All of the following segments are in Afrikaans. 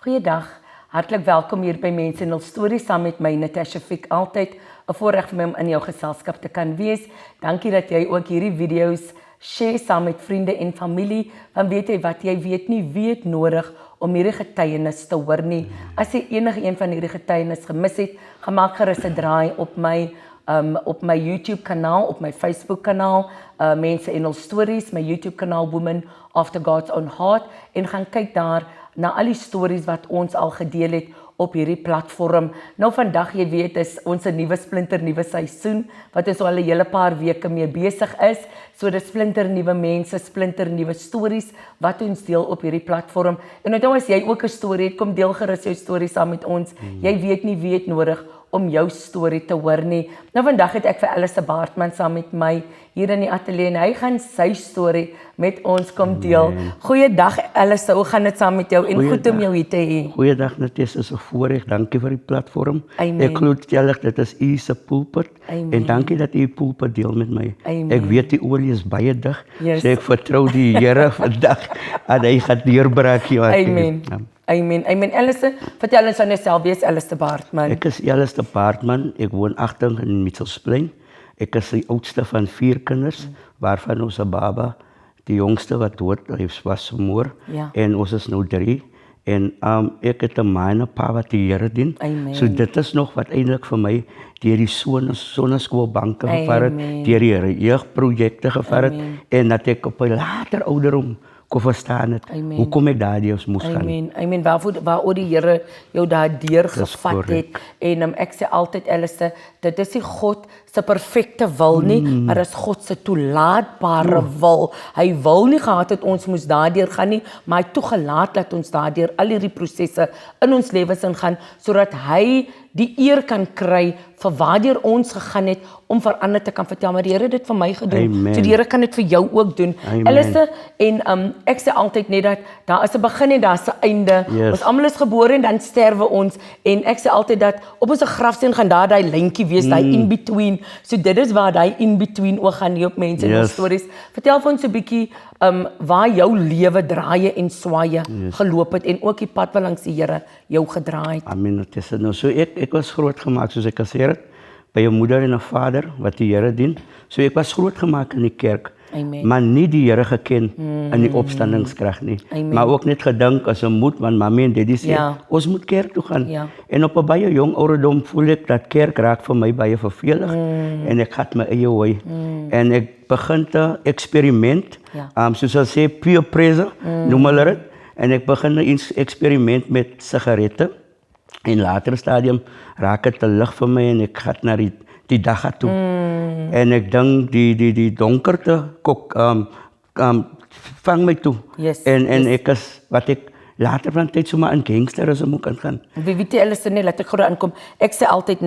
Goeiedag, hartlik welkom hier by Mense en Hul Stories saam met my Natasha Fick. Altyd 'n voorreg vir my om in jou geselskap te kan wees. Dankie dat jy ook hierdie video's share saam met vriende en familie. Want weet jy wat, jy weet nie wie het nodig om hierdie getuienis te hoor nie. As jy enige een van hierdie getuienis gemis het, gemaak gerus 'n draai op my YouTube kanaal, op my Facebook kanaal, Mense en Hul Stories, my YouTube kanaal Women After God's Own Heart, en gaan kyk daar na al die stories wat ons al gedeel het op hierdie platform. Nou vandag, jy weet, is ons 'n nuwe splinternuwe seisoen wat ons al 'n hele paar weke mee besig is. So dis splinternuwe mense, splinternuwe stories wat ons deel op hierdie platform. En nou as jy ook 'n storie het, kom deel gerus jou storie saam met ons. Jy weet nie wie het nodig om jou storie te hoor nie. Nou vandag het ek vir Alice Baartman saam met my hier in die ateljee en hy gaan sy storie met ons kom deel. Goeiedag Alice, hoe gaan dit saam met jou en goed om jou hier te hê? Goeiedag Natasha, is 'n voorreg. Dankie vir die platform. Amen. Ek glo stellig dit is u se pulpit en dankie dat u die pulpit deel met my. Amen. Ek weet die olie is baie dig. Yes. So ek vertrou die Here vandag dat hy gaan deurbraak hier. Amen. Amen. Alice, vertel ons van jouself, wie is Alice Baartman? Ek is Alice Baartman. Ek woon agter in Mitchellsplein. Ek is die oudste van 4 kinders, waarvan ons 'n baba, die jongste wat dood was vermoor, Ja. en ons is nou 3. En ek het 'n ma en 'n pa wat die Here dien. Amen. So dit is nog wat eintlik vir my deur die sonneskoolbanke gevaar het, Amen. deur die jeugprojekte gevaar het, Amen. en dat ek op 'n later ouderdom kon verstaan het Amen. hoekom ek daardie moes gaan. Amen. Waaroor die Here jou daardeur gevat het. korrek. En ek sê altyd, Alice, dit is nie God se perfekte wil nie, maar is God se toelaatbare wil. Hy wil nie gehad het ons moes daardeur gaan nie, maar hy toegelaat dat ons daardeur al hierdie prosesse in ons lewens ingaan, sodat hy die eer kan kry vir waardeur ons gegaan het om vir ander te kan vertel, maar die Here het dit vir my gedoen. Amen. So die Here kan dit vir jou ook doen. Amen. Alice, en ek sê altyd net dat daar is 'n begin en daar's 'n einde. Yes. Ons almal is gebore en dan sterwe ons, en ek sê altyd dat op ons grafsteen gaan daar daai lyntjie wees, daai in between. So dit is waar daai in between ook gaan nie op Mense en Hul Yes. Stories. Vertel vir ons 'n bietjie waar jou lewe draaie en swaaye geloop het en ook die pad wat langs die Here jou gedraai het. Amen. Het is nou so ek was grootgemaak soos ek gesê het by 'n moeder en 'n vader wat die Here dien. So ek was grootgemaak in die kerk. Amen. Maar nie die Here geken in die opstandingskrag nie. Amen. Maar ook net gedink as 'n moed, want mami en daddy sê Ja. ons moet kerk toe gaan. Ja. En op 'n baie jong ouderdom voel ek dat kerk raak vir my baie vervelig en ek gaan my eie wy. En ek begin te experiment. Ja. Soos hulle sê peer pressure, noem hulle dit. En ek begin 'n experiment met sigarette. In later stadium raak dit te lig vir my en ek gaan na die dag toe. En ek dink die donkerte vang my toe. Yes, En ek is wat ek later van tyd sommer in gangsterisme moet ingaan. Wie weet jy Alice, nee, laat ek gou aankom. Ek sê altyd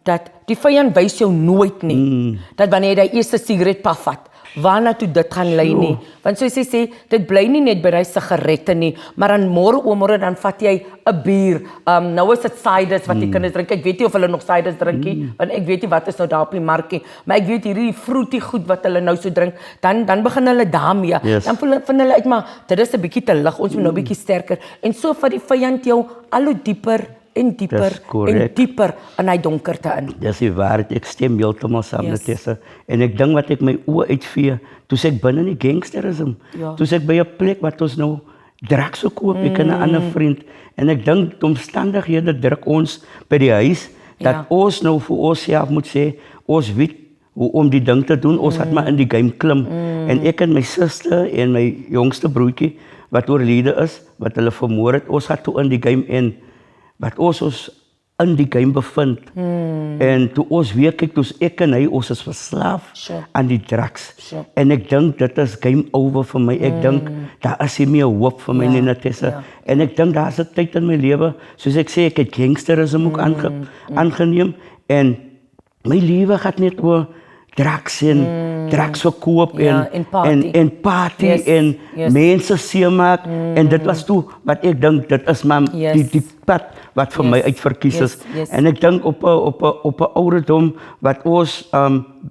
dat die vyand wys jou nooit nie dat wanneer jy daai eerste sigaret paf vat, waarna toe dit gaan lei nie. Want soos jy sê, dit bly nie net by daai sigarette nie, maar dan môre dan vat jy 'n bier. Nou is dit ciders wat die kinders drink. Ek weet nie of hulle nog ciders drink nie, want ek weet nie wat is nou daar op die markie, maar ek weet hierdie fruity goed wat hulle nou so drink, dan begin hulle daarmee. Yes. Dan vind hulle uit, maar dit is 'n bietjie te lig, ons moet nou 'n bietjie sterker. En so vat die vyand jou al hoe dieper en dieper Dis korrek. in hy donkerte in. Dis die waarheid, ek stem heeltemal saam met Yes. Tessa. En ek dink wat ek my oë uitvee, toe ek binne in die gangsterisme, Ja. toe ek by 'n plek wat ons nou drugs verkoop, ek en 'n ander vriend, en ek dink die omstandighede druk ons by die huis, dat Ja. ons nou vir onsself moet sê, ons weet hoe om die ding te doen, ons het maar in die game klim. En ek en my suster en my jongste broertjie, wat oorlede is, wat hulle vermoor het, ons het toe in die game en wat ons in die game bevind. En toe ons weer kyk, toe ek en hy, ons is verslaaf Sure. aan die drugs. Sure. En ek dink dit is game over vir my. Ek dink daar is nie meer hoop vir my Ja, nie, Natasha. ja. En ek dink daar's 'n tyd in my lewe, soos ek sê, ek het gangsterisme ook aangeneem en my lewe gaan net oor drugs en drugs verkoop Ja, en party. en party Yes, en yes. mense seemaak en dit was toe wat ek dink dit is maar Yes. die pad wat vir my uitverkies is. Yes. En ek dink op 'n ouderdom wat ons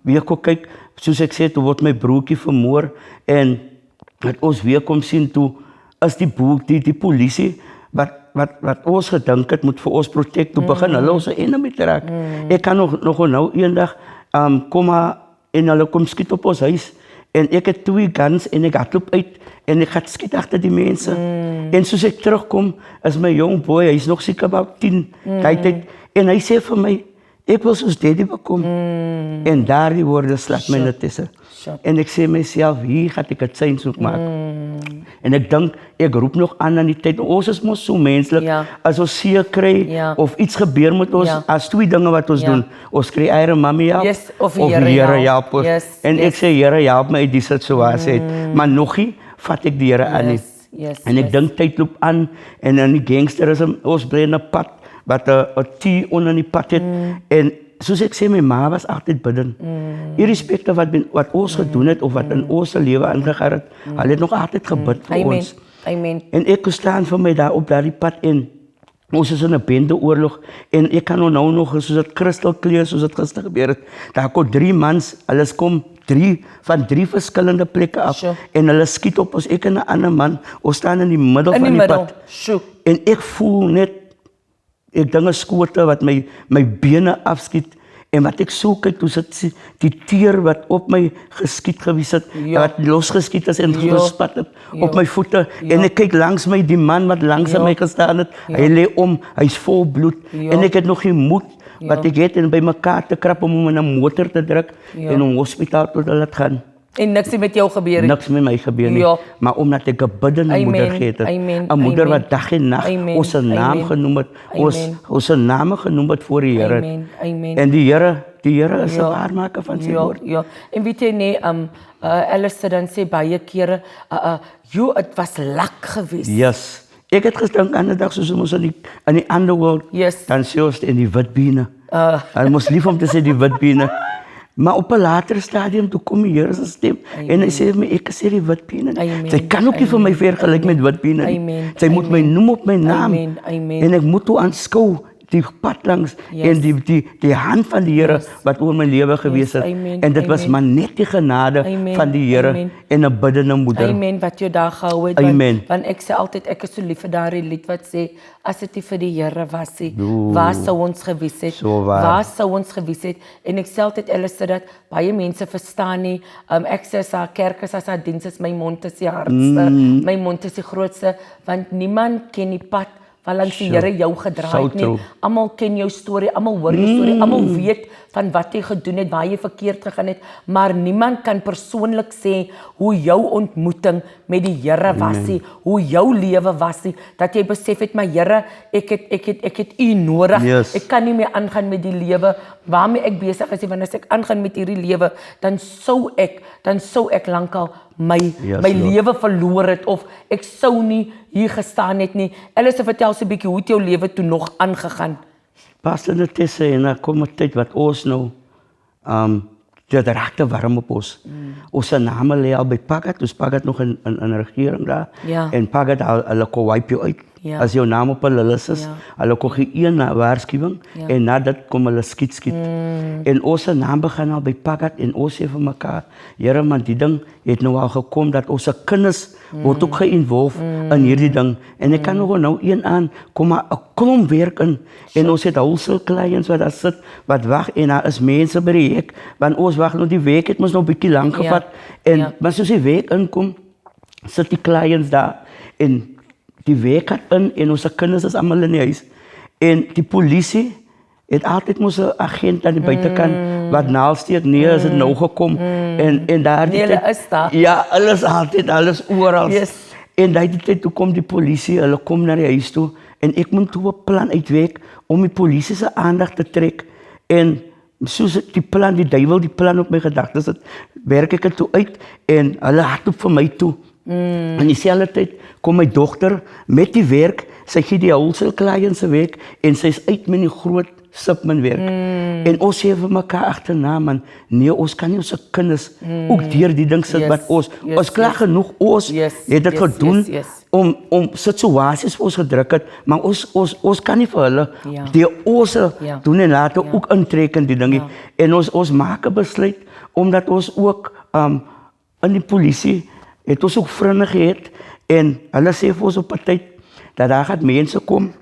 weer kon kyk, soos ek sê, toe word my broertjie vermoor en dat ons weer kom sien toe is die polisie wat ons gedink het moet vir ons protect, toe begin hulle ons 'n enemy te raak. Ek kan nog nou eendag kom en hulle kom skiet op ons huis en ek het 2 guns en ek hardloop uit en ek gaan skiet agter die mense. En soos ek terugkom, is my jong boy, hy's nog seker about 10, tyd en hy sê vir my, ek wil soos daddy bekom. En daardie woorde slaat my net tussen. En ek sê myself, hier gaan ek het syns ook maak. En ek dink, ek roep nog aan die tyd, ons is mos so menslik, as ons seer kry, of iets gebeur met ons, as 2 dinge wat ons doen, ons kry eiere mami help, of die Here help ons. En ek sê, Here help my uit die situasie, maar nogie, vat ek die Here aan nie. En ek dink tyd loop aan, en in die gangsterisme, ons bly in 'n pad, wat 'n T onder die pad het, en soos ek sê, my ma was altyd bidden. Irrespecte wat ons gedoen het, of wat in ons lewe ingegaan het, hulle het nog altyd gebid vir ons. Amen. En ek staan vir my daar op daardie pad en ons is in 'n bendeoorlog en ek kan nou nog soos dit kristalkleur soos dit gister gebeur het. Daar kom 3 mans, hulle kom 3 verskillende plekke af en hulle skiet op ons. Ek en 'n ander man, ons staan in die middel van die pad. En ek voel net ek dinge skote wat my bene afskiet en wat ek so kyk, toe sit die teer wat op my geskiet gewees het, wat losgeskiet is en gespat het op my voete. En ek kyk langs my, die man wat langs my gestaan het, hy lê om, hy's vol bloed. En ek het nog geen moed wat ek het en by mekaar te krap om hom in 'n motor te druk en om hospitaal toe te laat gaan. En niks het met jou gebeur nie. Niks met my gebeur nie. Maar omdat ek 'n biddende moeder gehad het. 'n moeder wat dag en nag ons se naam genoem het. Ons se name genoem het voor die Here. En die Here is 'n waarmaker van sy woord. En weet jy nee, Alice dan sê baie kere, het was lak geweest. Yes. Ek het gedink aan 'n dag soos ons in die underworld. Dan sê ons in die witbene. Hulle mos lief om te sê die witbene. Maar op 'n later stadium toe kom die Here se stem en hy sê vir my, ek sê die witbene. Sy kan ook nie vir my vergelyk met witbene nie. Sy moet my noem op my naam. En ek moet toe aanskou die pad langs en die hand van die Here wat oor my lewe gewees het. En dit was maar net die genade van die Here en 'n biddende moeder. Amen, wat jou daar gehou het. Want ek sê altyd, ek is so lief vir daardie lied wat sê, as dit nie vir die Here was nie, waar sou ons gewees het? Waar sou ons gewees het? En ek sê altyd, Alice, dat baie mense verstaan nie, ek sê as haar kerk is, as haar diens is, my mond is die hardste, my mond is die grootste, want niemand ken die pad waar langs die Here jou gedraai het nie. Almal ken jou storie, almal hoor jou storie, almal weet van wat jy gedoen het, waar jy verkeerd gegaan het, maar niemand kan persoonlik sê hoe jou ontmoeting met die Here was nie, hoe jou lewe was nie, dat jy besef het, maar Here, ek het U nodig, ek kan nie meer aangaan met die lewe waarmee ek besig is, want as ek aangaan met hierdie lewe, dan sou ek lankal my lewe verloor het, of ek sou nie hier gestaan het nie. Alice, vertel so 'n bietjie, hoe het jou lewe toe nog aangegaan? Pas in dit sê, en dan kom 'n tyd wat ons nou, dit raakte warm op ons. Ons se name lê al by Pagat, ons Pagat nog in regering daar, en Pagat, hulle kon wipe jou uit. As jou naam op hulle lys is, hulle kon gee een waarskuwing, en na dit kom hulle skiet. En ons se naam begin al by Pagat, en ons sê vir mekaar, Here man, die ding het nou al gekom, dat ons se kinders word ook geïnvolve in hierdie ding. En ek kan nog nou een aan, kom maar 'n klomp werk in, en ons het wholesale clients wat daar sit, wat wag, en daar is mense by die hek, want ons wag nog die week, het ons nog 'n bietjie lank gevat, en maar soos die week inkom, sit die clients daar, en die week het in, en ons kinders is almal in die huis, en die polisie het altyd mos 'n agent aan die buitekant, wat naalsteek, nee, is het nou gekom, en daar die hulle is daar. Ja, alles oral. En die tyd toe kom die polisie, hulle kom na die huis toe, en ek moet toe 'n plan uitwerk, om die polisie se aandag te trek, en soos die duiwel die plan op my gedagtes het, werk ek dit toe uit, en hulle hardloop vir my toe. In dieselfde tyd kom my dogter met die werk, sy gee die wholesale clients se werk, en sy is uit met die groot shipment werk. En ons sê vir mekaar agterna, man, nee, ons kan nie ons kinders ook deur die ding sit wat ons klaar genoeg, ons het dit gedoen, om situasies vir ons gedruk het, maar ons kan nie vir hulle die ons doen en later ook intrek in die dingie. En ons maak 'n besluit, omdat ons ook in die polisie het ons ook vriende gehad, en hulle sê vir ons op 'n tyd, dat daar gaat mense kom,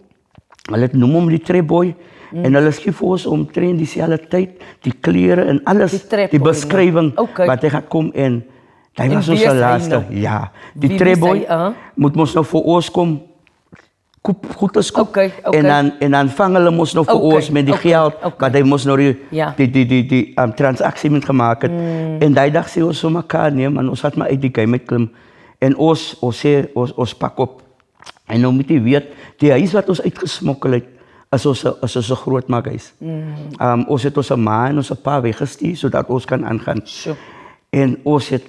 hulle het noem hom die trapboy, en hulle skiet vir ons omtrent dieselfde tyd, die klere en alles, die beskrywing, wat hy gaat kom en hy was ons laaste, ja, die trapboy, moet ons nou vir ons kom, goed te skoop, en dan vang hulle ons nou vir ons met die geld, wat hy ons nou die transaksie met gemaakt het, en die dag sê ons so mekaar, nee man, ons gaat maar uit die game klim, en ons sê, ons pak op, en nou moet jy weet, die huis wat ons uitgesmokkel het, is ons een groot maakhuis. Ons het ons ma en ons pa weggestuur, zodat ons kan aangaan. En ons het,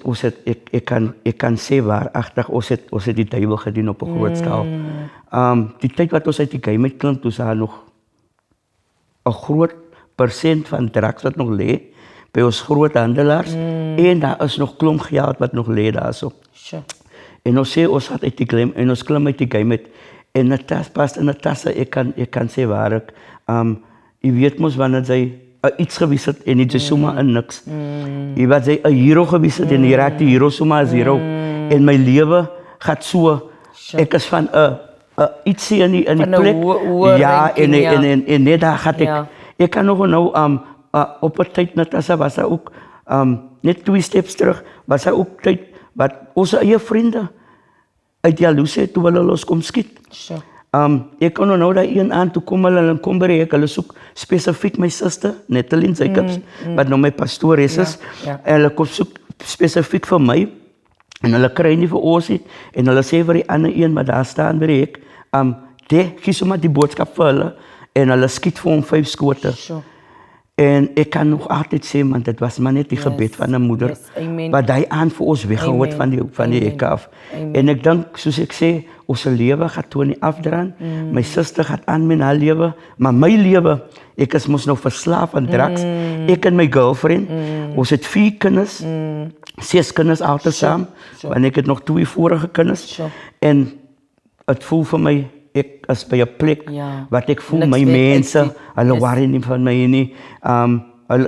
ek kan sê waarachtig, ons het die duivel gedien op een groot skaal. Die tyd wat ons uit die game klim, toen daar nog een groot % van drugs wat nog lee, by ons groot handelaars, en daar is nog klomp geld wat nog lee daar so. En ons sê, ons gaat uit die game, en ons klim uit die game, en het tas past in het tasse, ek kan sê waar ek, jy weet mos wanneer sy iets gewys het, en dit is soma in niks. Jy wat sy een hero gewys het, en jy raak die hero soma as hero, en my lewe gaat so, ek is van ietsie in die plek, ja, en net daar gaat ek kan nog nou, op een tyd, Natasha, was daar ook, net 2 steps terug, was daar ook tyd, wat onze eie vriende, uit jaloesie toe hulle ons kom skiet. Ek kan nou daar een aan, toe kom hulle kom by ek, hulle soek specifiek my sister, Nettelien Jacobs, wat nou my pastoores is, en hulle kom soek specifiek vir my, en hulle kry nie vir ons nie, en hulle sê vir die ander een, wat daar staan by ek, gee sommer die boodskap vir hulle, en hulle skiet vir hom 5 skote. En ek kan nog altyd sê, man, dit was maar net die gebed van 'n moeder, wat hy aan vir ons weggehou het van die hekke af. En ek dink, soos ek sê, ons lewe gaat toe nie afdraan, my suster gaat aan met haar lewe, maar my lewe, ek is mos nou verslaaf aan drugs, ek en my girlfriend, ons het 4 kinders, 6 kinders altyd saam, want ek het nog 2 vorige kinders, en het voel vir my, ek is by 'n plek wat ek voel my mense, hulle worry nie van my nie.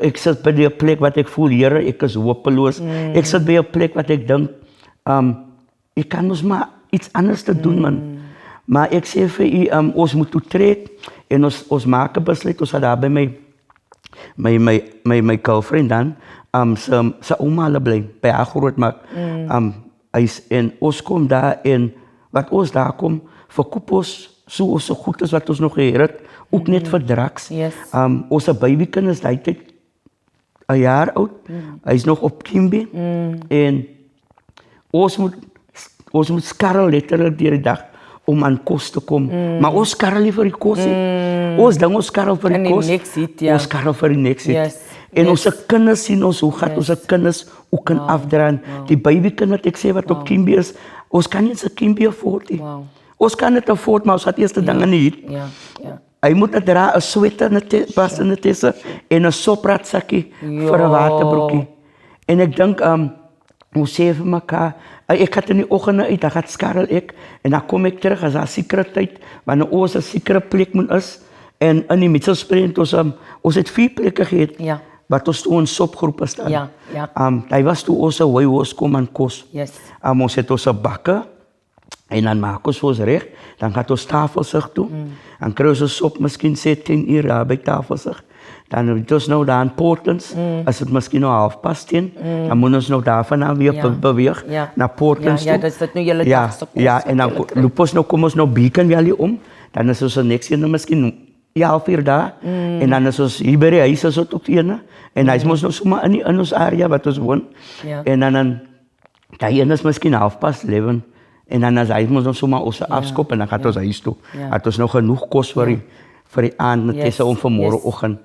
Ek sit by 'n plek wat ek voel, Here, ek is hopeloos. Ek sit by 'n plek wat ek dink, ek kan mos maar iets anders te doen, man. Maar ek sê vir u, ons moet toe trek, en ons maak 'n besluit, ons gaat daar by my girlfriend dan, sy oma hulle bly, by haar grootmaak, huis, en ons kom daar, en wat ons daar kom, verkoop ons so goed as wat ons nog geheer het, ook net vir drugs. Ons babykind is die tyd 'n jaar oud, hy is nog op Kimby, en ons moet skarrel letterlik deur die dag, om aan kos te kom, maar ons skarrel nie vir die kos nie, ons dink ons skarrel vir die kos, ons skarrel vir die niks nie. En onze kinders sien ons, hoe gaat onze kinders ook kan afdraan, die babykind wat ek sê wat op Kimby is, ons kan nie eens 'n Kimby afford nie. Ons kan het afford, maar ons gaat eerst de dingen niet. Hij moet het dra, een sweater pas in de tussen en een sopratzakje voor een waterbroekje. En ik denk, hoe sê vir mekaar, ek gaat in die oggende uit, dan gaat skarrel ek, en dan kom ek terug, as daar sekere tyd, wanneer ons 'n sekere plek moet is, en in die Mitchellspruit, ons het 4 plekke gehad, wat ons toe in sopgroepe staan. Hy was toe ons ons kom aan kos. Ons het ons bakke, en dan maak ons vir ons reg, dan gaat ons tafelsig toe, dan kry ons sop, miskien sê 10 uur daar by tafelsig, dan het ons nou daar in Portlands, as het miskien nou 10:30, dan moet ons nou daarvan weer beweeg, na Portlands toe. Ja, dat is dit nou julle dagse kos. Ja, en dan loop ons nou, kom ons nou Beacon Valley om, dan is ons die next ene miskien 1,5 uur daar, en dan is ons hier by die huis, is ook ene, en hy is ons nou sommer in ons area wat ons woon, en dan die ene is miskien 11:30, en dan as hy ons nog sommer ons afskop, en dan gaat ons huis toe. Het ons nog genoeg kos vir die aand, net is om vir môreoggend.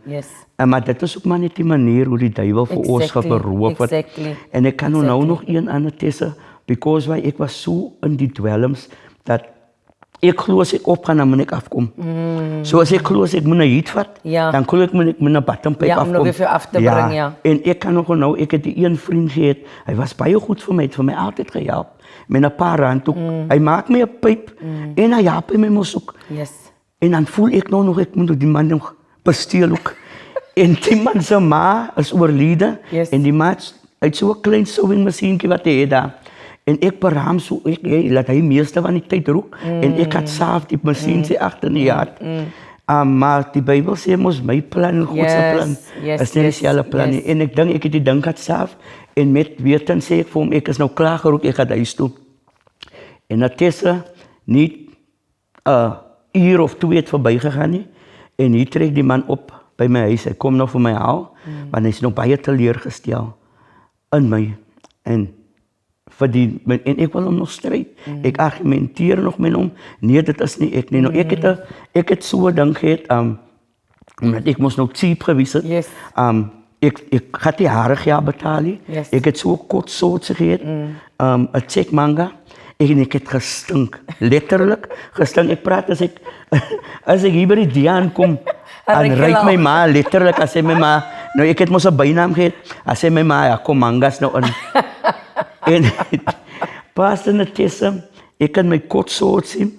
Maar dit is ook maar net die manier hoe die duiwel vir ons beroof het. En ek kan nou nog een ander tesse, because why ek was so in die dwelms, dat ek glo as ek opgaan, dan moet ek afkom. So as ek glo as ek moet na heat vat, dan glo ek moet na bottompyp afkom. Om nog weer vir af te bring, En ek kan nog nou, ek het die een vriend gehad, hy was baie goed vir my, het vir my altyd gehelp, met 'n paar rand ook. Hy maak my 'n pyp, en hy help my mos ook. En dan voel ek nou nog, ek moet die man nog besteel ook. En die man se ma is oorlede, en die ma het so 'n klein sewing masjienkie wat hy het daar. En ek beraam so, laat hy meeste van die tyd roek. En ek het saaf die masjien sê agter in die hart. Maar die Bybel sê mos my plan en God se plan is nie dieselfde plan nie. En ek dink ek het die ding gehad saaf. En met weten sê ek vir hom, ek is nou klaar geroek, ek gaan huis toe. En Natessa nie uur of 2 het voorbij gegaan nie. En hier trek die man op by my huis. Hy kom nog vir my haal, want hy is nog baie teleurgestel in my. En ek wil hom nog stryd. Ek argumenteer nog met hom. Nee, dit is nie ek nie. Nou, ek het so 'n ding gehad, omdat ek moes nog cheap gewees het. Yes. Ek had die harig jaar betaal. Yes. Ek het so kort soortse gehad. 'n check manga. En ek het gestink. Letterlik gestink. Ek praat as ek hier by die Diaan kom, en ryk my ma letterlik as sy my ma, nou ek het mos 'n bynaam gehad, as sy my ma, ja, kom mangas nou in. En pas in die Tessa, ek kan my kot soort sien.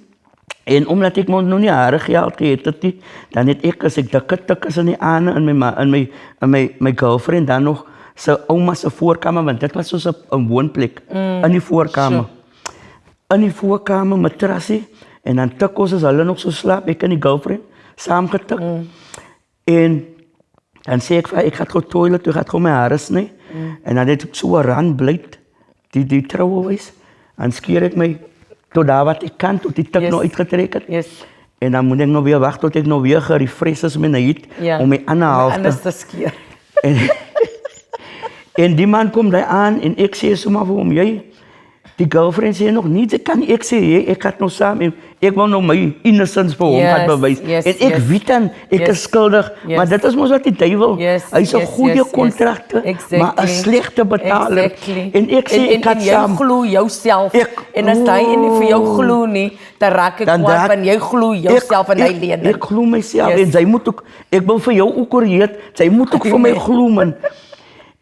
En omdat ek nog nie harig geld gehad het nie, dan het ek as ek tik is in die aane in my girlfriend dan nog sy ouma se voorkamer, want dit was soos 'n woonplek in die voorkamer. In die voorkamer matrasie, en dan tik ons as hulle nog so slaap, ek en die girlfriend saam getik. En dan sê ek vir ek gaan tot toilet, ek gaan my hare sny. En dan het ek so 'n randblyd die trouwens, en skeer ek my tot daar wat ek kan, tot die tik nou uitgetrek het. Yes. En dan moet ek nog weer wag tot ek nog weer gerefresh is met my heat, om my ander halfte te skeer. En die man kom daar aan, en ek sê sommer vir hom, jy, die girlfriend sê nog niet, ek kan ek sê, ek gaat nog samen, ek wil nog my innocence vir hom gaan bewys. En ek weet dan, ek is skuldig, maar dit is mos wat die duivel, hy is 'n goeie kontrakte, maar 'n slegte betaler. En ek sê, ek gaan saam. En jy glo jouself, en as hy nie vir jou glo nie, dan raak ek kwaad, want jy glo jouself en hy leer. Ek glo myself, en sy moet ook, ek wil vir jou ook oorheet, sy moet ook vir my glo, man.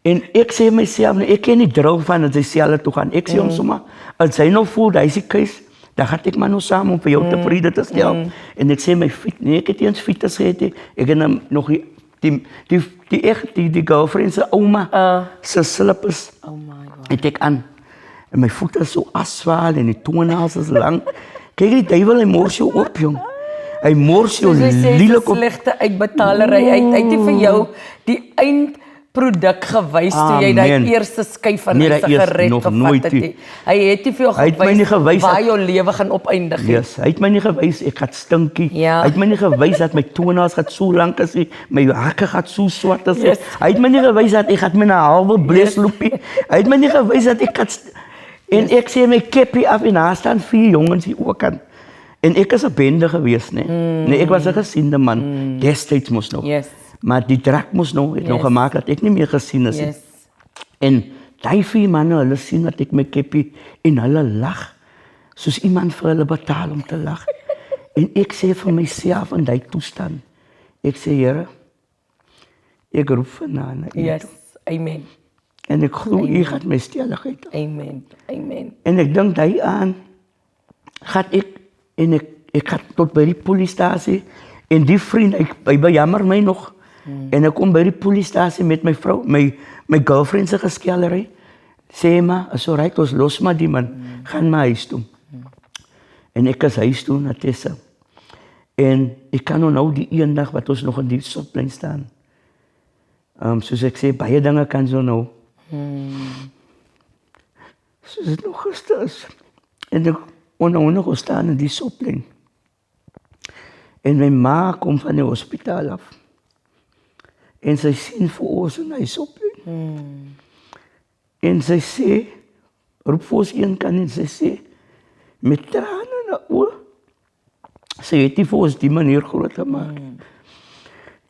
En ek sê myself, ek ken nie dril van dat sy selfe toe gaan. Ek sê hom sommer, as hy nou voel, hy is die keus, dan gaan ek maar nou saam om vir jou tevrede te stel. En ek sê my fiets, nee, ek het eens fiets gehad, ek het nog die girlfriend se ouma, se slippers, het ek aan. En my voete is so asfaal, en die toenails is lang. Kyk die duivel, hy mors jou op, jong. Hy mors jou lelik op. Slegte uitbetalerij, hy het nie vir jou die eindproduk gewys toe jy die eerste skyf van 'n sigaret gevat het. Hy het nie vir jou gewys waar jou lewe gaan opeindig nie. Yes, hy het my nie gewys ek gaan stinkie. Hy het my nie gewys dat my toenails gaan so lank as my hakke gaan so swart as. Hy het my nie gewys dat ek gaan met 'n halwe bleesloopie. Hy het my nie gewys dat ek gaan en ek sê my keppie af en daar staan 4 jongens hier ook aan. En ek is 'n bende gewees, nee, ek was 'n gesiende man. Destyds mos nog. Maar die drak moes nou, het nog gemaakt dat ek nie meer gesien is. En die 4 manne, hulle sien dat ek my keppie, en hulle lag, soos iemand vir hulle betaal om te lag. En ek sê vir myself in die toestand, ek sê, Here, ek roep vanaand na U. Amen. En ek glo U gaan my stelligheid. Amen. En ek dink die aan, gaat ek gaat tot by die polistasie, en die vriend, hy bejammer my nog, en ek kom by die polistasie met my vrou, my girlfriend se geskellery, sê maar, is alright, ons los maar die man, gaan maar huis toe. En ek is huis toe, Natessa. En ek kan nou die eendag wat ons nog in die sopplein staan. Soos ek sê, baie dinge kan so nou. Soos het nog gister is. En ek onnodig staan in die sopplein. En my ma kom van die hospitaal af. En sy sien vir ons in die sopplein. En sy sê, roep vir ons een kan en sy sê, met trane in die oë, sy het nie vir ons die manier groot gemaak.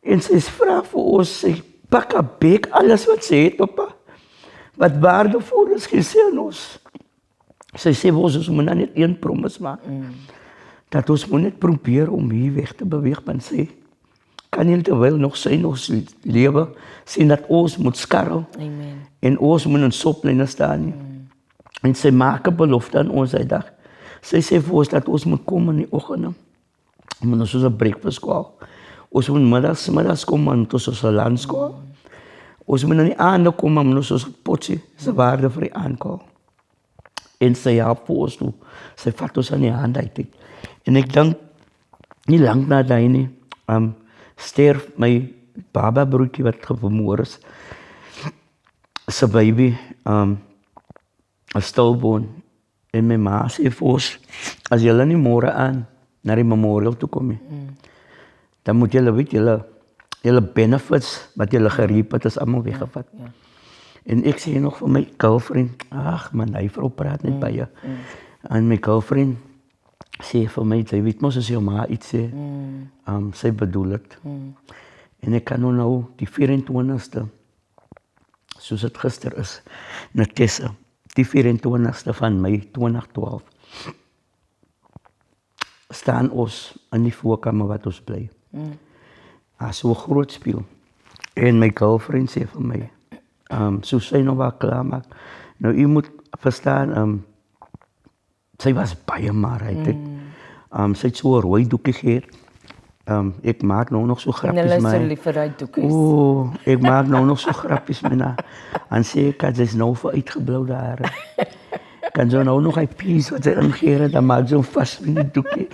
En sy vra vir ons, sy pak 'n bek, alles wat sy het op haar, wat waardevol is gesê aan ons. Sy sê vir ons moet net een promise maak, dat ons moet net probeer om hier weg te beweeg, want sy kan nie terwyl nog sy nog lewe, sien dat ons moet skarrel, en ons moet in sopplein staan. En sy maak 'n belofte aan ons die dag. Sy sê vir ons dat ons moet kom in die oggende, moet ons soos 'n breakfast call. Ons moet middags kom en ons soos 'n lunch call. Ons moet in die aande kom en ons soos 'n potjie se waarde vir die aankoop. En sy help vir ons toe. Sy vat ons aan die hand uit. En ek dink, nie lang na daai nie, sterf my baba broertjie wat vermoor is. Sy baby, 'n stillborn. En my ma sê vir ons, as julle nie môre aan na die memorial toe kom nie, dan moet julle weet, julle benefits wat julle gereep het, is allemaal weggevat. En ek sê nog vir my girlfriend, ag man, hy vrou praat net by jou. En my girlfriend sê vir my, sy weet mos as jou ma iets sê, sy bedoel het. En ek kan nou die 24ste, soos het gister is, Natessa, die 24ste van Mei 2012, staan ons in die voorkamer wat ons bly. So groot speel. En my girlfriend sê vir my, so sy nou wat klaar maak. Nou, u moet verstaan, sy was baie maar uit. Sy het so 'n rooi doekie gehad. Ek maak nou nog so grappies Hulle is met so haar. lief vir daai doekies. Ek maak nou nog so grappies met haar. En sê ek, sy is nou vir uitgeblauwde hare. Kan zo nou nog een pies wat sy ingeren, dan maak sy hom vast met die doekie.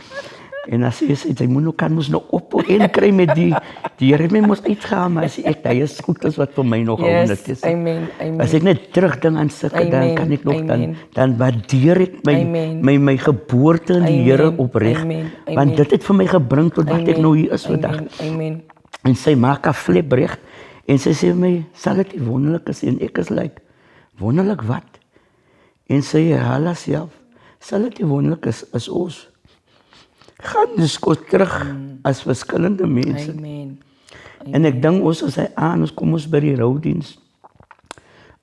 En dan sê sy moet nou op en kry met die Here het my mos uitgehaal, maar sê ek, dit is goed as wat vir my nog hou net is. Amen. As ek net terugdink aan sulke, dan kan ek nog dan waardeer ek my geboorte in die Here opreg. Want dit het vir my gebring tot wat ek nou hier is vandag. En sy maak 'n flip reg en sy sê vir my, sal dit nie wonderlik is? En ek is like, wonderlik wat? En sy herhaal haarself, sal dit nie wonderlik is as ons gaan dus terug as verskillende mense. Amen. En ek dink ons as hy aan, ons kom ons by die roudiens.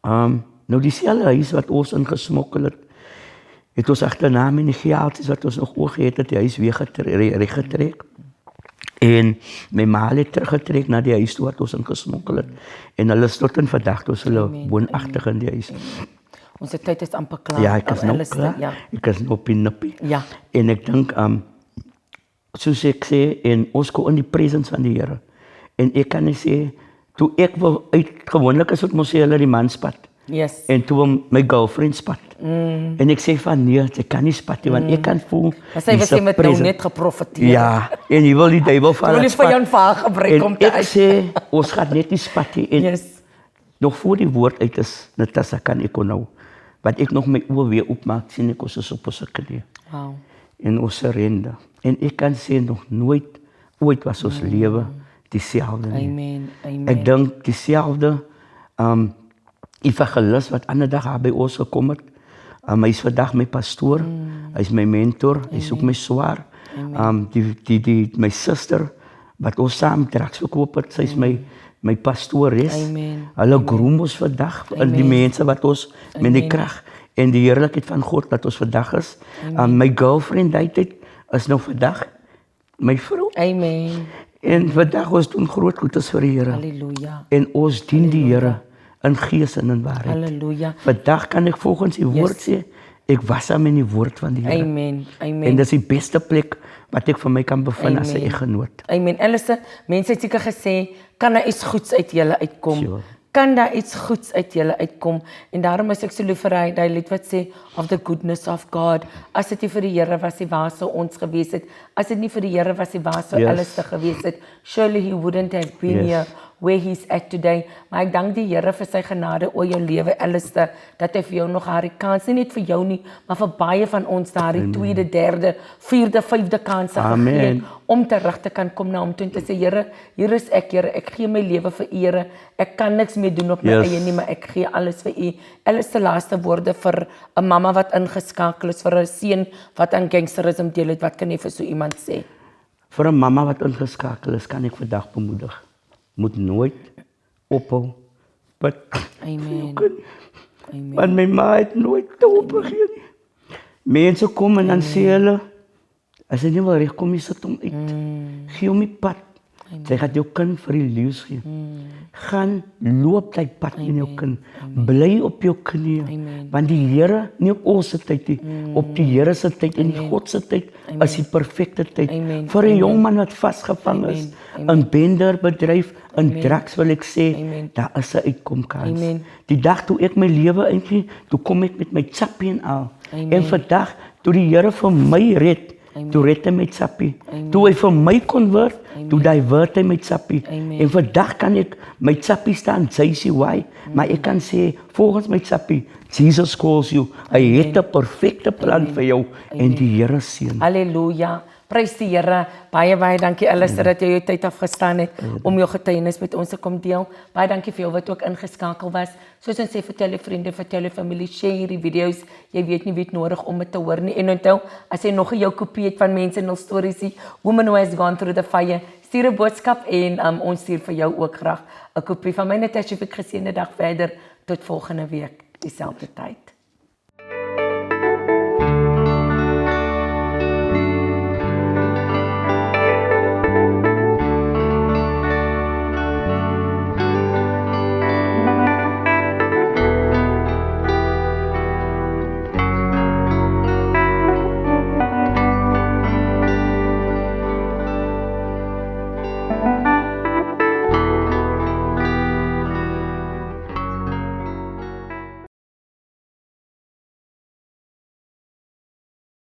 Nou dieselfde huis wat ons ingesmokkel het ons agterna met die geldjies wat ons nog oog het die huis weer reggetrek. En my ma het teruggetrek na die huis toe wat ons ingesmokkel het. En hulle is tot in vandag, ons hulle woonagtig in die huis. Ons tyd is amper klaar. Ja, ek is nou klaar. Ja. Ek is nou pinnipie. Ja. En ek dink, soos ek sê, en ons kom in die presence van die Here. En ek kan nie sê, toe ek wil gewoonlik is het mos sê hulle die man spat. Yes. En toe my girlfriend spat. En ek sê van nee, sy kan nie spat nie, want ek kan voel. Sy was met nou net geprofeteer. Ja, en jy wil die duiwel van hulle spat. Wil jy vir jou gebruik om te uit. En ek sê, ons gaan net nie spat nie. En nog voor die woord uit is, Natasha, kan ek nou, wat ek nog my oor weer opmaak, sien ek ons is op ons knie. Wow. En ons surrender. En ek kan sê, nog nooit, ooit was ons lewe dieselfde nie. Amen. Amen. Ek dink dieselfde, evangelis wat ander dag by ons gekom het, hy is vandag my pastoor, hy is my mentor, hy is ook my swaar, my suster, wat ons saam drugs verkoop het, sy is my pastoores, hulle groem ons vandag, die mense wat ons met die krag en die heerlikheid van God wat ons vandag is. My girlfriend tyd is nou vandag my vrou. Amen. En vandag ons doen groot goedes vir die Here. Halleluja. En ons dien die Here in gees en in waarheid. Halleluja. Vandag kan ek volgens die woord sê, ek was aan in die woord van die Here. Amen. Amen. En dis die beste plek wat ek vir my kan bevind as 'n eggenoot. Amen. Elise, mense het seker gesê, kan daar iets goeds uit julle uitkom? Sure. Kan daar iets goeds uit julle uitkom? En daarom is ek so lief vir hy lied wat sê, of the goodness of God. As dit nie vir die Here was, waar sou ons gewees het? As dit nie vir die Here was, waar sou Elise gewees het? Surely he wouldn't have been here where he's at today. Maar ek dank die Here vir sy genade oor jou lewe, Elise, dat hy vir jou nog haar kans, nie net vir jou nie, maar vir baie van ons daar die tweede, derde, vierde, vyfde kanse gegee om terug te kan kom na hom toe en te sê, Here, hier is ek, Here, ek gee my lewe vir U, Here. Ek kan niks meer doen op my eie nie, maar ek gee alles vir U. Elise se laaste woorde vir 'n mamma wat ingeskakel is, vir 'n seun wat aan gangsterisme deel het, wat kan jy vir so iemand sê? Vir 'n mamma wat ingeskakel is, kan ek vandag bemoedig. Moet nooit ophou bid. Amen. Amen. Want my ma het nooit te opgegee nie. Mense kom en dan sê hulle, as jy nie wil regkom, jy sit hom uit. Gee hom die pad. Sy gaat jou kind vir die leeu's gee. Gaan loop die pad in jou kind. Bly op jou knieë. Want die Here, nie op ons se tyd nie, op die Here se tyd en die God se tyd is die perfekte tyd. Vir 'n jong man wat vasgevang is, in benderbedryf, in drugs wil ek sê, daar is 'n uitkomkans. Die dag toe ek my lewe eintlik, toe kom ek met my chappie en al. En vandag, toe die Here vir my red, toe red hy met sappie. Toe hy vir my convert, toe divert hy met sappie. En vandag kan ek met sappie staan, JCY, maar ek kan sê, volgens met sappie, Jesus calls you. Hy het 'n perfekte plan vir jou en die Here seën. Halleluja. Prys die Here. Baie dankie Alistair dat jy jou tyd afgestaan het om jou getuienis met ons te kom deel. Baie dankie vir jou wat ook ingeskakel was. Soos ons sê, vertel jou vriende, vertel jou familie, share hierdie video's. Jy weet nie wie het nodig om dit te hoor nie. En onthou, as jy nog 'n jou kopie het van Mense en Hul Stories, Woman Who Has Gone Through the Fire, stuur 'n boodskap en ons stuur vir jou ook graag 'n kopie van my. Natasha, ek geseënde dag verder tot volgende week, dieselfde tyd.